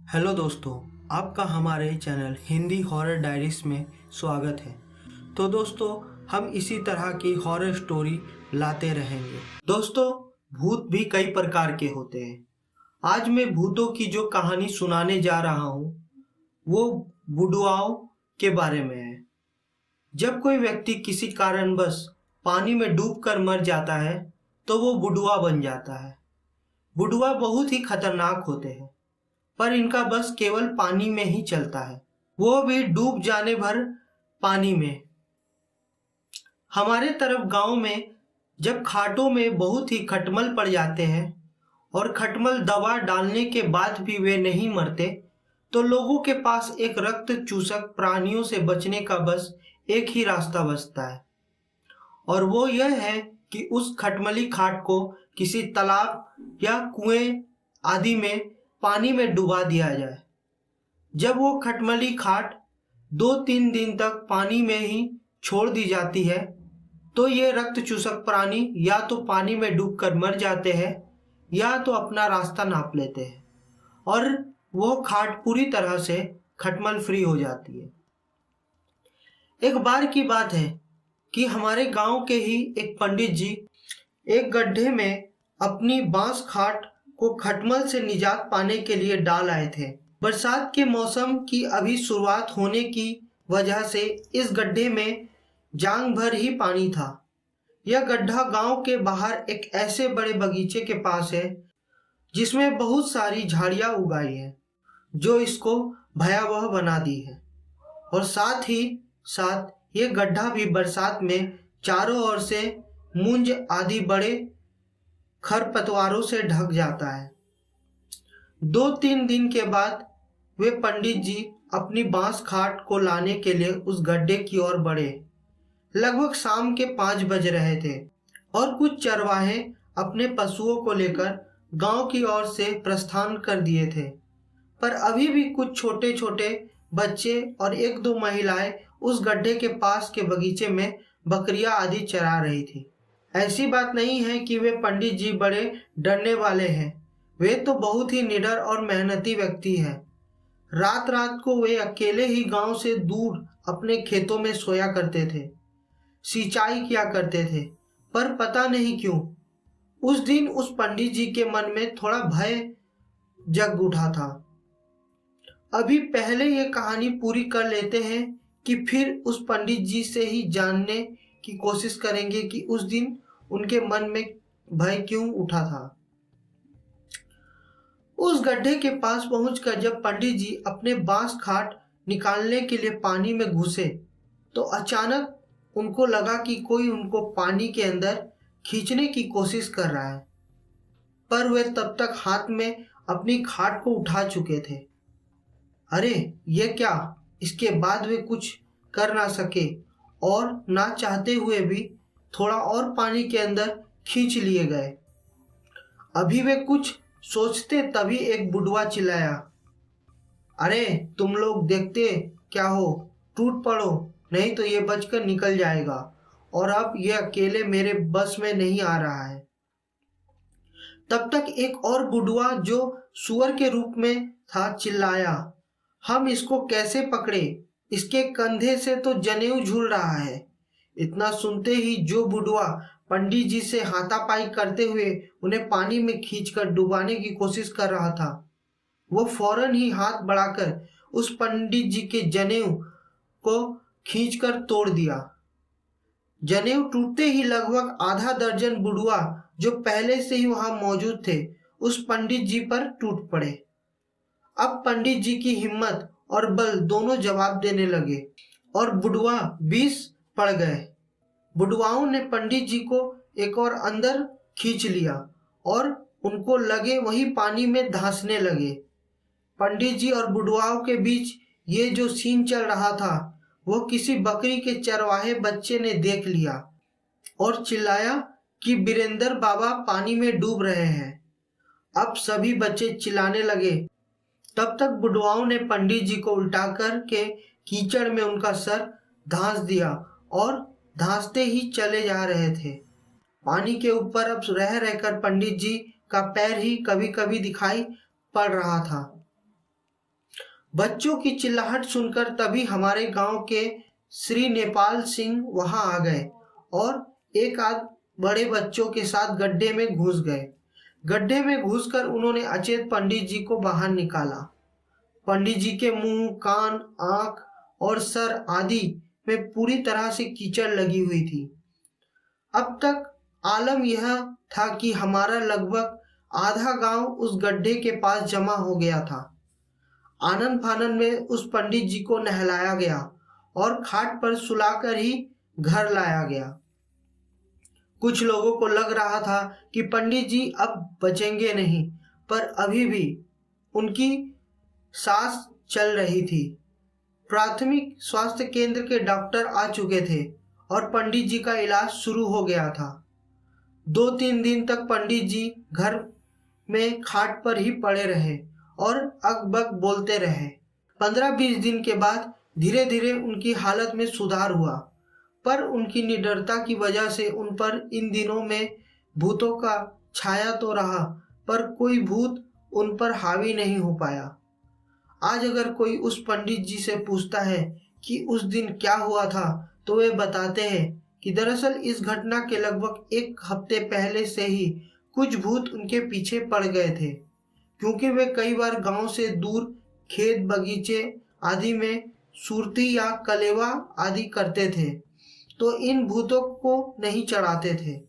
Hello दोस्तों, आपका हमारे चैनल हिंदी हॉरर डायरीज में स्वागत है। तो दोस्तों, हम इसी तरह की हॉरर स्टोरी लाते रहेंगे। दोस्तों, भूत भी कई प्रकार के होते हैं। आज मैं भूतों की जो कहानी सुनाने जा रहा हूँ वो बुडुआओं के बारे में है। जब कोई व्यक्ति किसी कारणवश पानी में डूबकर मर जाता है तो वो बुडुआ बन जाता है। बुडुआ बहुत ही खतरनाक होते हैं, पर इनका बस केवल पानी में ही चलता है, वो भी डूब जाने भर पानी में। हमारे तरफ गांव में जब खाटों में बहुत ही खटमल पड़ जाते हैं और खटमल दवा डालने के बाद भी वे नहीं मरते, तो लोगों के पास एक रक्त चूसक प्राणियों से बचने का बस एक ही रास्ता बचता है, और वो यह है कि उस खटमली खाट को किसी तालाब या कुएं आदि में पानी में डुबा दिया जाए। जब वो खटमली खाट 2-3 दिन तक पानी में ही छोड़ दी जाती है तो ये रक्त चूसक प्राणी या तो पानी में डूबकर मर जाते हैं या तो अपना रास्ता नाप लेते हैं और वो खाट पूरी तरह से खटमल फ्री हो जाती है। एक बार की बात है कि हमारे गांव के ही एक पंडित जी एक गड्ढे में अपनी बांस खाट को खटमल से निजात पाने के लिए डाल आए थे। बरसात के मौसम की अभी शुरुआत होने की वजह से इस गड्ढे में जांग भर ही पानी था। यह गड्ढा गांव के बाहर एक ऐसे बड़े बगीचे के पास है जिसमें बहुत सारी झाड़ियां उगाई है जो इसको भयावह बना दी है, और साथ ही साथ ये गड्ढा भी बरसात में चारों ओर से मूंज आदि बड़े खरपतवारों से ढक जाता है। 2-3 दिन के बाद वे पंडित जी अपनी बांस खाट को लाने के लिए उस गड्ढे की ओर बढ़े। लगभग शाम के 5 बज रहे थे और कुछ चरवाहे अपने पशुओं को लेकर गांव की ओर से प्रस्थान कर दिए थे, पर अभी भी कुछ छोटे छोटे बच्चे और 1-2 महिलाएं उस गड्ढे के पास के बगीचे में बकरियां आदि चरा रही थी। ऐसी बात नहीं है कि वे पंडित जी बड़े डरने वाले हैं, वे तो बहुत ही निडर और मेहनती व्यक्ति हैं। रात रात को वे अकेले ही गांव से दूर अपने खेतों में सोया करते थे, सिंचाई किया करते थे, पर पता नहीं क्यों उस दिन उस पंडित जी के मन में थोड़ा भय जग उठा था। अभी पहले ये कहानी पूरी कर लेते हैं कि फिर उस पंडित जी से ही जानने की कोशिश करेंगे कि उस दिन उनके मन में भय क्यों उठा था। उस गड्ढे के पास पहुंचकर जब पंडित जी अपने बांस खाट निकालने के लिए पानी में घुसे तो अचानक उनको लगा कि कोई उनको पानी के अंदर खींचने की कोशिश कर रहा है, पर वे तब तक हाथ में अपनी खाट को उठा चुके थे। अरे ये क्या! इसके बाद वे कुछ कर ना सके और ना चाहते हुए भी थोड़ा और पानी के अंदर खींच लिए गए। अभी वे कुछ सोचते तभी एक बुढ़वा चिल्लाया, अरे तुम लोग देखते क्या हो, टूट पड़ो नहीं तो ये बचकर निकल जाएगा, और अब ये अकेले मेरे बस में नहीं आ रहा है। तब तक एक और बुढ़वा जो सुअर के रूप में था चिल्लाया, हम इसको कैसे पकड़े, इसके कंधे से तो जनेऊ झूल रहा है। इतना सुनते ही जो बुढ़वा पंडित जी से हाथापाई करते हुए उन्हें पानी में खींचकर डुबाने की कोशिश कर रहा था, वो फौरन ही हाथ बढ़ाकर उस पंडित जी के जनेऊ को खींचकर तोड़ दिया। जनेऊ टूटते ही लगभग आधा दर्जन बुढ़वा जो पहले से ही वहां मौजूद थे उस पंडित जी पर टूट पड़े। अब पंडित जी की हिम्मत और बल दोनों जवाब देने लगे और बुढ़वा 20 पड़ गए। बुढ़वाओं ने पंडित जी को एक और अंदर खींच लिया और उनको लगे वही पानी में धंसने लगे। पंडित जी और बुढ़वाओं के बीच ये जो सीन चल रहा था वो किसी बकरी के चरवाहे बच्चे ने देख लिया और चिल्लाया कि वीरेंद्र बाबा पानी में डूब रहे हैं। अब सभी बच्चे चिल्लाने लगे। तब तक बुढ़वाओं ने पंडित जी को उल्टा कर के कीचड़ में उनका सर धंस दिया और धंसते ही चले जा रहे थे। पानी के ऊपर अब रह रहकर पंडित जी का पैर ही कभी कभी दिखाई पड़ रहा था। बच्चों की चिल्लाहट सुनकर तभी हमारे गांव के श्री नेपाल सिंह वहां आ गए और एक आध बड़े बच्चों के साथ गड्ढे में घुस गए। गड्ढे में घुसकर उन्होंने अचेत पंडित जी को बाहर निकाला। पंडित जी के मुंह, कान, आंख और सर आदि में पूरी तरह से कीचड़ लगी हुई थी। अब तक आलम यह था कि हमारा लगभग आधा गांव उस गड्ढे के पास जमा हो गया था। आनंद फानन में उस पंडित जी को नहलाया गया और खाट पर सुलाकर ही घर लाया गया। कुछ लोगों को लग रहा था कि पंडित जी अब बचेंगे नहीं, पर अभी भी उनकी सांस चल रही थी। प्राथमिक स्वास्थ्य केंद्र के डॉक्टर आ चुके थे और पंडित जी का इलाज शुरू हो गया था। 2-3 दिन तक पंडित जी घर में खाट पर ही पड़े रहे और अकबक बोलते रहे। 15-20 दिन के बाद धीरे धीरे उनकी हालत में सुधार हुआ, पर उनकी निडरता की वजह से उन पर इन दिनों में भूतों का छाया तो रहा, पर कोई भूत उन पर हावी नहीं हो पाया। आज अगर कोई उस पंडित जी से पूछता है कि उस दिन क्या हुआ था, तो वे बताते हैं कि दरअसल इस घटना के लगभग 1 हफ्ते पहले से ही कुछ भूत उनके पीछे पड़ गए थे, क्योंकि वे कई बार गांव से दूर खेत, बगीचे आदि में सुरती या कलेवा आदि करते थे, तो इन भूतों को नहीं चढ़ाते थे।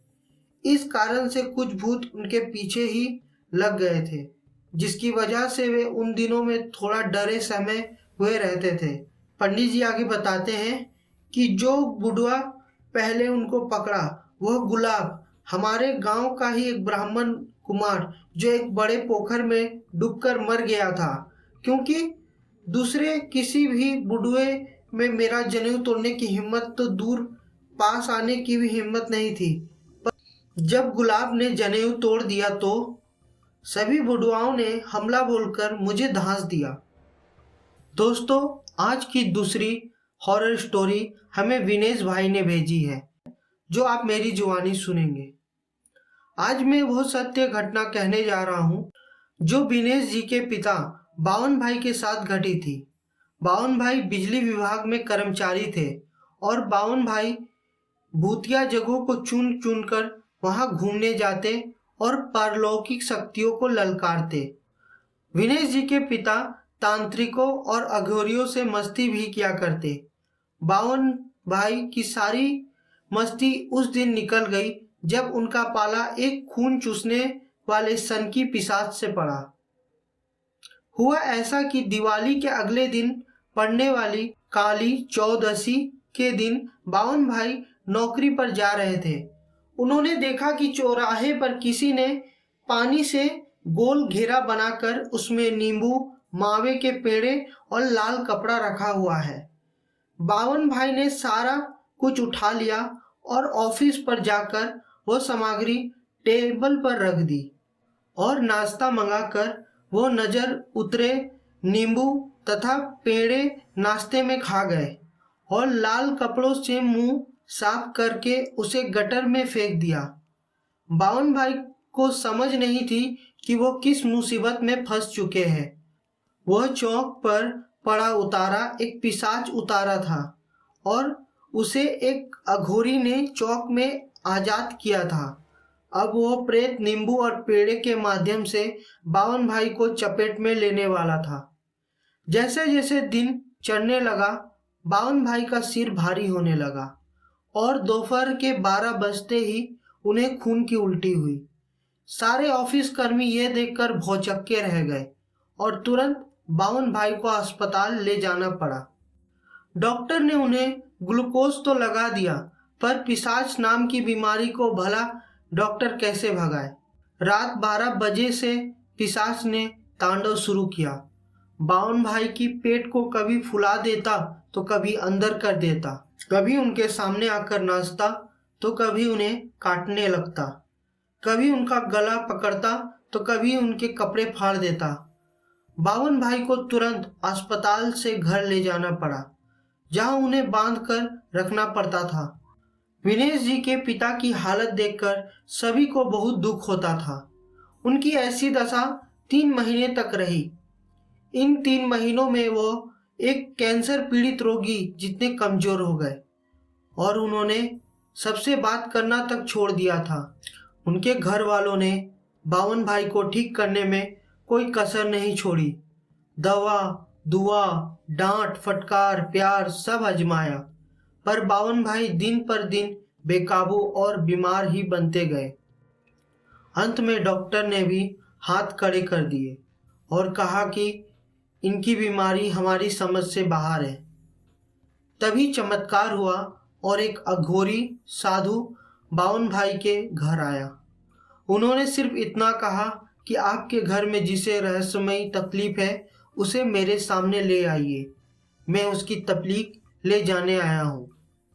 इस कारण से कुछ भूत उनके पीछे ही लग गए थे, जिसकी वजह से वे उन दिनों में थोड़ा डरे समय हुए रहते थे। पंडित जी आगे बताते हैं कि जो बुढ़वा पहले उनको पकड़ा वह गुलाब, हमारे गांव का ही एक ब्राह्मण कुमार, जो एक बड़े पोखर में डूबकर मर गया था, क्योंकि दूसरे किसी भी बुढ़वे में मेरा जनेऊ तोड़ने की हिम्मत तो दूर, पास आने की भी हिम्मत नहीं थी। पर जब गुलाब ने जनेऊ तोड़ दिया तो सभी बुढ़वाओं ने हमला बोलकर मुझे धांस दिया। दोस्तों, आज की दूसरी हॉरर स्टोरी हमें विनेश भाई ने भेजी है, जो आप मेरी जुबानी सुनेंगे। आज मैं वो सत्य घटना कहने जा रहा हूँ जो विनेश जी के पिता बावन भाई के साथ घटी थी। बावन भाई बिजली विभाग में कर्मचारी थे और बावन भाई भूतिया जगहों को चुन चुन कर वहां घूमने जाते और पारलौकिक शक्तियों को ललकारते। विनेश जी के पिता तांत्रिकों और अघोरियों से मस्ती भी किया करते। बावन भाई की सारी मस्ती उस दिन निकल गई जब उनका पाला एक खून चूसने वाले सनकी पिशाच से पड़ा। हुआ ऐसा कि दिवाली के अगले दिन पड़ने वाली काली चौदसी के दिन बावन भाई नौकरी पर जा रहे थे। उन्होंने देखा कि चौराहे पर किसी ने पानी से गोल घेरा बनाकर उसमें नींबू, मावे के पेड़े और लाल कपड़ा रखा हुआ है। बावन भाई ने सारा कुछ उठा लिया और ऑफिस पर जाकर वो सामग्री टेबल पर रख दी और नाश्ता मंगाकर वो नजर उतरे नींबू तथा पेड़े नाश्ते में खा गए और लाल कपड़ों से मुंह साफ करके उसे गटर में फेंक दिया। बावन भाई को समझ नहीं थी कि वो किस मुसीबत में फंस चुके हैं। वह चौक पर पड़ा उतारा एक पिशाच उतारा था और उसे एक अघोरी ने चौक में आजाद किया था। अब वह प्रेत नींबू और पेड़े के माध्यम से बावन भाई को चपेट में लेने वाला था। जैसे जैसे दिन चढ़ने लगा, बावन भाई का सिर भारी होने लगा और दोपहर के 12 बजते ही उन्हें खून की उल्टी हुई। सारे ऑफिस कर्मी यह देखकर भौचक्के रह गए और तुरंत बावन भाई को अस्पताल ले जाना पड़ा। डॉक्टर ने उन्हें ग्लूकोज तो लगा दिया, पर पिशाच नाम की बीमारी को भला डॉक्टर कैसे भगाए। रात 12 बजे से पिशाच ने तांडव शुरू किया। बावन भाई की पेट को कभी फुला देता तो कभी अंदर कर देता, कभी उनके सामने आकर नाचता तो कभी उन्हें काटने लगता, कभी उनका गला पकड़ता तो कभी उनके कपड़े फाड़ देता। बावन भाई को तुरंत अस्पताल से घर ले जाना पड़ा, जहां उन्हें बांध कर रखना पड़ता था। विनेश जी के पिता की हालत देखकर सभी को बहुत दुख होता था। उनकी ऐसी दशा 3 महीने तक रही। इन 3 महीनों में वो एक कैंसर पीड़ित रोगी जितने कमजोर हो गए और उन्होंने सबसे बात करना तक छोड़ दिया था। उनके घर वालों ने बावन भाई को ठीक करने में कोई कसर नहीं छोड़ी। दवा, दुआ, डांट, फटकार, प्यार सब आजमाया, पर बावन भाई दिन पर दिन बेकाबू और बीमार ही बनते गए। अंत में डॉक्टर ने भी हाथ खड़े कर दिए और कहा कि इनकी बीमारी हमारी समझ से बाहर है। तभी चमत्कार हुआ और एक अघोरी साधु बावन भाई के घर आया। उन्होंने सिर्फ इतना कहा कि आपके घर में जिसे रहस्यमयी तकलीफ है उसे मेरे सामने ले आइए, मैं उसकी तकलीफ ले जाने आया हूँ।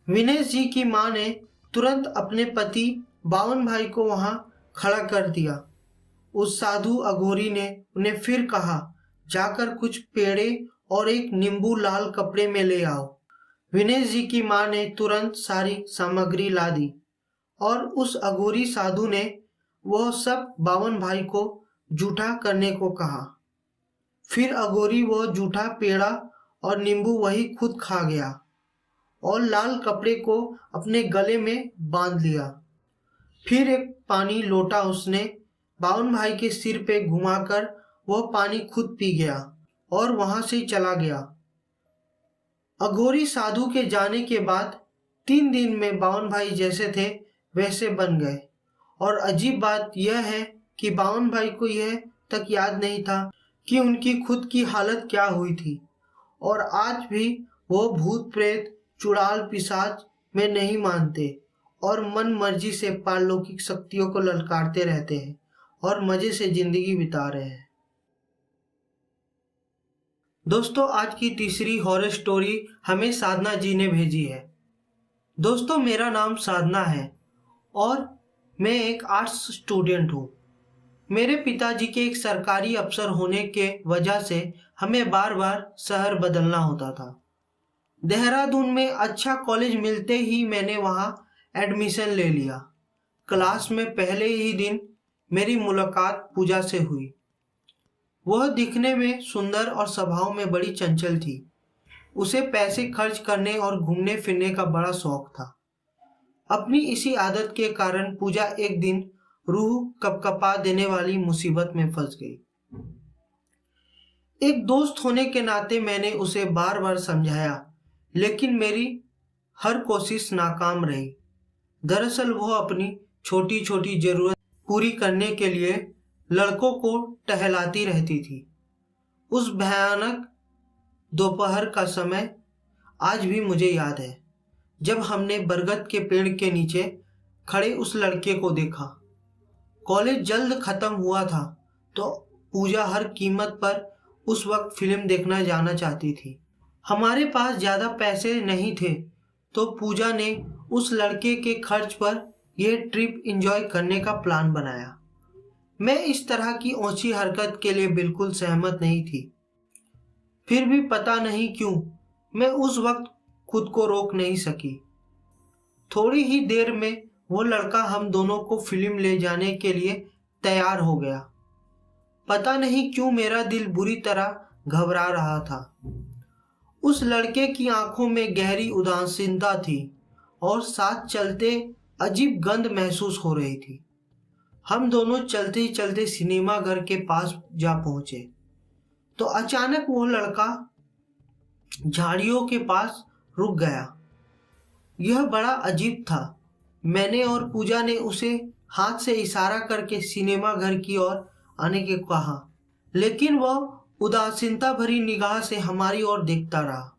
विनेश जी की माँ ने तुरंत अपने पति बावन भाई को वहाँ खड़ा कर दिया। उस साधु अघोरी ने उन्हें फिर कहा, जाकर कुछ पेड़े और एक नींबू लाल कपड़े में ले आओ। विनेश जी की माँ ने तुरंत सारी सामग्री ला दी और उस अघोरी साधु ने वह सब बावन भाई को जूठा करने को कहा। फिर अघोरी वह जूठा पेड़ा और नींबू वही खुद खा गया और लाल कपड़े को अपने गले में बांध लिया। फिर एक पानी लोटा उसने बावन भाई के सिर पे घुमाकर वह पानी खुद पी गया और वहां से चला गया। अघोरी साधु के जाने के बाद 3 दिन में बावन भाई जैसे थे वैसे बन गए। और अजीब बात यह है कि बावन भाई को यह तक याद नहीं था कि उनकी खुद की हालत क्या हुई थी। और आज भी वो भूत प्रेत, चुड़ैल, पिशाच में नहीं मानते और मन मर्जी से पारलौकिक शक्तियों को ललकारते रहते हैं और मजे से जिंदगी बिता रहे हैं। दोस्तों, आज की तीसरी हॉरर स्टोरी हमें साधना जी ने भेजी है। दोस्तों, मेरा नाम साधना है और मैं एक आर्ट्स स्टूडेंट हूँ। मेरे पिताजी के एक सरकारी अफसर होने के वजह से हमें बार बार शहर बदलना होता था। देहरादून में अच्छा कॉलेज मिलते ही मैंने वहाँ एडमिशन ले लिया। क्लास में पहले ही दिन मेरी मुलाकात पूजा से हुई। वह दिखने में सुंदर और स्वभाव में बड़ी चंचल थी। उसे पैसे खर्च करने और घूमने फिरने का बड़ा शौक था। अपनी इसी आदत के कारण पूजा एक दिन रूह कपकपा देने वाली मुसीबत में फंस गई। एक दोस्त होने के नाते मैंने उसे बार बार समझाया, लेकिन मेरी हर कोशिश नाकाम रही। दरअसल वह अपनी छोटी छोटी जरूरत पूरी करने के लिए लड़कों को टहलाती रहती थी। उस भयानक दोपहर का समय आज भी मुझे याद है, जब हमने बरगद के पेड़ के नीचे खड़े उस लड़के को देखा। कॉलेज जल्द खत्म हुआ था तो पूजा हर कीमत पर उस वक्त फिल्म देखना जाना चाहती थी। हमारे पास ज़्यादा पैसे नहीं थे तो पूजा ने उस लड़के के खर्च पर यह ट्रिप एंजॉय करने का प्लान बनाया। मैं इस तरह की ऊंची हरकत के लिए बिल्कुल सहमत नहीं थी। फिर भी पता नहीं क्यों मैं उस वक्त खुद को रोक नहीं सकी। थोड़ी ही देर में वो लड़का हम दोनों को फिल्म ले जाने के लिए तैयार हो गया। पता नहीं क्यों मेरा दिल बुरी तरह घबरा रहा था। उस लड़के की आंखों में गहरी उदासीनता थी और साथ चलते अजीब गंध महसूस हो रही थी। हम दोनों चलते ही चलते सिनेमा घर के पास जा पहुंचे तो अचानक वो लड़का झाड़ियों के पास रुक गया। यह बड़ा अजीब था। मैंने और पूजा ने उसे हाथ से इशारा करके सिनेमा घर की ओर आने के कहा, लेकिन वह उदासीनता भरी निगाह से हमारी ओर देखता रहा।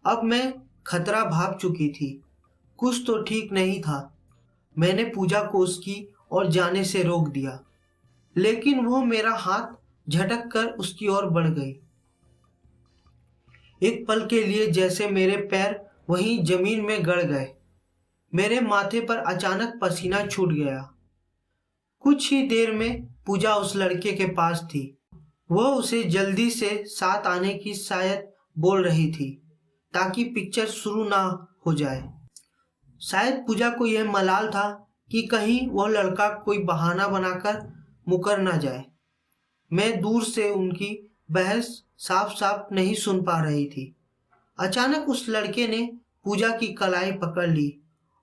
अब मैं खतरा भाग चुकी थी। कुछ तो ठीक नहीं था। मैंने पूजा को उसकी और जाने से रोक दिया, लेकिन वो मेरा हाथ झटक कर उसकी ओर बढ़ गई। एक पल के लिए जैसे मेरे पैर वहीं जमीन में गड़ गए। मेरे माथे पर अचानक पसीना छूट गया। कुछ ही देर में पूजा उस लड़के के पास थी। वह उसे जल्दी से साथ आने की शायद बोल रही थी ताकि पिक्चर शुरू ना हो जाए। शायद पूजा को यह मलाल था कि कहीं वह लड़का कोई बहाना बनाकर मुकर ना जाए। मैं दूर से उनकी बहस साफ साफ नहीं सुन पा रही थी। अचानक उस लड़के ने पूजा की कलाई पकड़ ली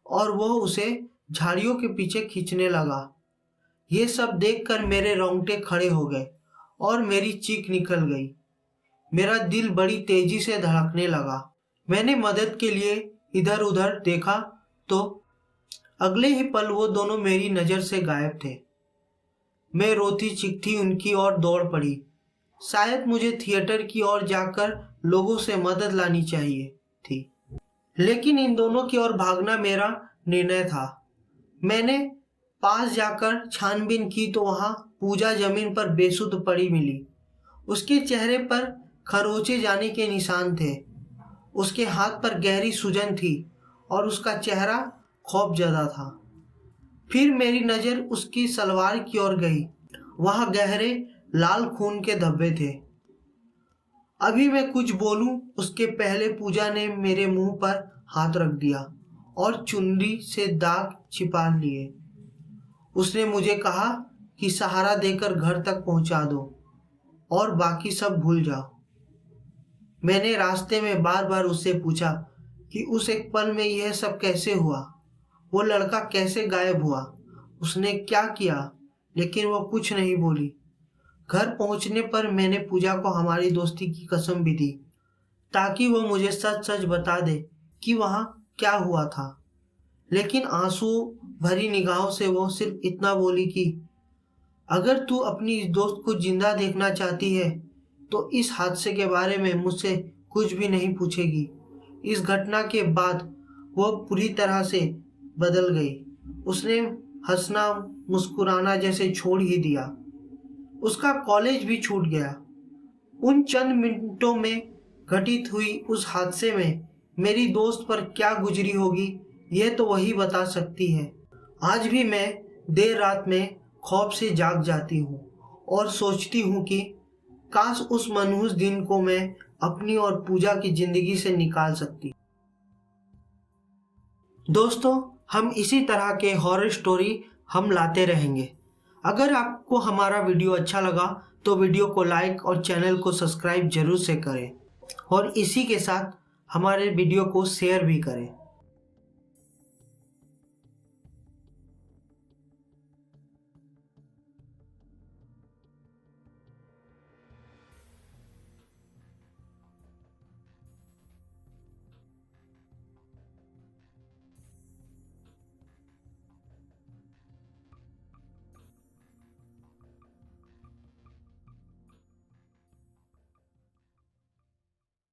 और वह उसे झाड़ियों के पीछे खींचने लगा। ये सब देखकर मेरे रोंगटे खड़े हो गए और मेरी चीख निकल गई। मेरा दिल बड़ी तेजी से धड़कने लगा। मैंने मदद के लिए इधर उधर देखा तो अगले ही पल वो दोनों मेरी नज़र से गायब थे। मैं रोती चीखती उनकी ओर दौड़ पड़ी। शायद मुझे थिएटर की ओर जाकर लोगों से मदद लानी चाहिए थी, लेकिन इन दोनों की ओर भागना मेरा निर्णय था। मैंने पास जाकर छानबीन की तो वहां पूजा जमीन पर बेसुध पड़ी मिली। उसके चेहरे पर खरोंचे जाने के निशान थे। उसके हाथ पर गहरी सूजन थी और उसका चेहरा खौफजदा था। फिर मेरी नज़र उसकी सलवार की ओर गई। वहां गहरे लाल खून के धब्बे थे। अभी मैं कुछ बोलूं उसके पहले पूजा ने मेरे मुंह पर हाथ रख दिया और चुनरी से दाग छिपा लिए। उसने मुझे कहा कि सहारा देकर घर तक पहुंचा दो और बाकी सब भूल जाओ। मैंने रास्ते में बार बार उससे पूछा कि उस एक पल में यह सब कैसे हुआ, वो लड़का कैसे गायब हुआ, उसने क्या किया, लेकिन वो कुछ नहीं बोली। घर पहुंचने पर मैंने पूजा को हमारी दोस्ती की कसम भी दी ताकि वो मुझे सच सच बता दे कि वहाँ क्या हुआ था। लेकिन आंसू भरी निगाहों से वो सिर्फ इतना बोली कि अगर तू अपनी इस दोस्त को जिंदा देखना चाहती है तो इस हादसे के बारे में मुझसे कुछ भी नहीं पूछेगी। इस घटना के बाद वो पूरी तरह से बदल गई। उसने हंसना मुस्कुराना जैसे छोड़ ही दिया। उसका कॉलेज भी छूट गया। उन चंद मिनटों में घटित हुई उस हादसे में मेरी दोस्त पर क्या गुजरी होगी यह तो वही बता सकती है। आज भी मैं देर रात में खौफ से जाग जाती हूँ और सोचती हूँ कि काश उस मनहूस दिन को मैं अपनी और पूजा की जिंदगी से निकाल सकती। दोस्तों, हम इसी तरह के हॉरर स्टोरी हम लाते रहेंगे। अगर आपको हमारा वीडियो अच्छा लगा तो वीडियो को लाइक और चैनल को सब्सक्राइब जरूर से करें और इसी के साथ हमारे वीडियो को शेयर भी करें।